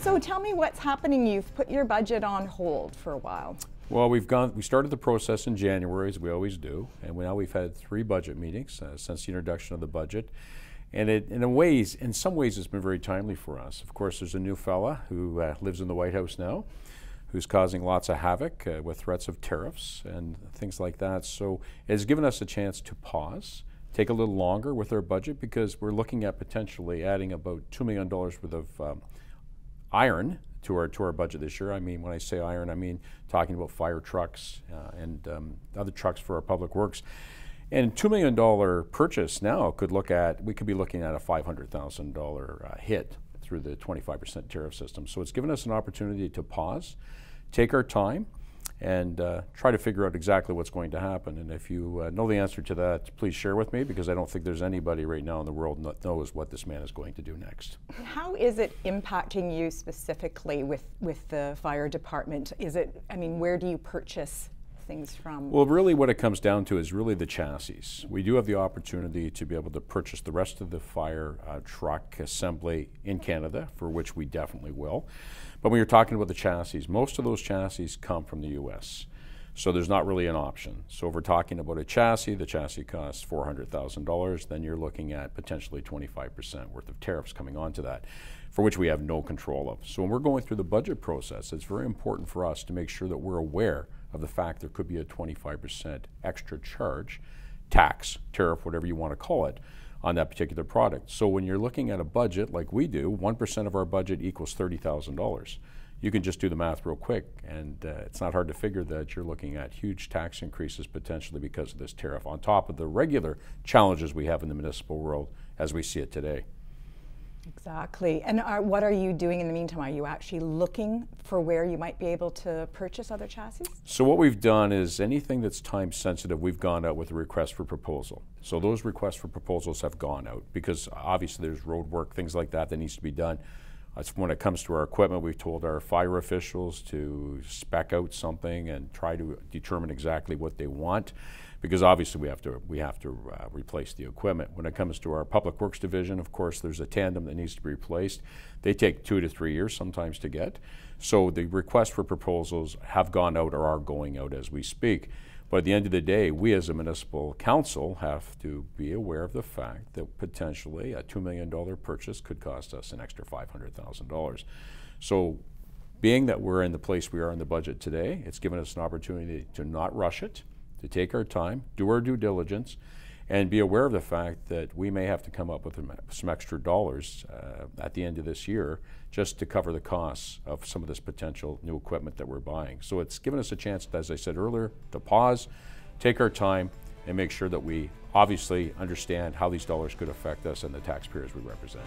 So tell me what's happening. You've put your budget on hold for a while. Well, we started the process in January, as we always do, and now we've had 3 budget meetings since the introduction of the budget. And in some ways, it's been very timely for us. Of course, there's a new fella who lives in the White House now, who's causing lots of havoc with threats of tariffs and things like that. So it's given us a chance to pause, take a little longer with our budget, because we're looking at potentially adding about $2 million worth of iron to our budget this year. I mean, when I say iron, I mean talking about fire trucks and other trucks for our public works. And $2 million purchase now we could be looking at a $500,000 hit through the 25% tariff system. So it's given us an opportunity to pause, take our time, and try to figure out exactly what's going to happen. And if you know the answer to that, please share with me, because I don't think there's anybody right now in the world that knows what this man is going to do next. How is it impacting you specifically with the fire department? Where do you purchase things from? Well, really what it comes down to is really the chassis. We do have the opportunity to be able to purchase the rest of the fire truck assembly in Canada, for which we definitely will. But when you're talking about the chassis, most of those chassis come from the US. So there's not really an option. So if we're talking about a chassis, the chassis costs $400,000, then you're looking at potentially 25% worth of tariffs coming onto that, for which we have no control of. So when we're going through the budget process, it's very important for us to make sure that we're aware of the fact there could be a 25% extra charge, tax, tariff, whatever you want to call it, on that particular product. So when you're looking at a budget like we do, 1% of our budget equals $30,000. You can just do the math real quick, and it's not hard to figure that you're looking at huge tax increases potentially because of this tariff, on top of the regular challenges we have in the municipal world as we see it today. Exactly. And what are you doing in the meantime? Are you actually looking for where you might be able to purchase other chassis? So what we've done is anything that's time sensitive, we've gone out with a request for proposal. So those requests for proposals have gone out because obviously there's road work, things like that needs to be done. When it comes to our equipment, we've told our fire officials to spec out something and try to determine exactly what they want, because obviously we have to replace the equipment. When it comes to our public works division, of course, there's a tandem that needs to be replaced. They take 2 to 3 years sometimes to get. So the requests for proposals have gone out or are going out as we speak. But at the end of the day, we as a municipal council have to be aware of the fact that potentially a $2 million purchase could cost us an extra $500,000. So being that we're in the place we are in the budget today, it's given us an opportunity to not rush it, to take our time, do our due diligence, and be aware of the fact that we may have to come up with some extra dollars at the end of this year just to cover the costs of some of this potential new equipment that we're buying. So it's given us a chance, as I said earlier, to pause, take our time, and make sure that we obviously understand how these dollars could affect us and the taxpayers we represent.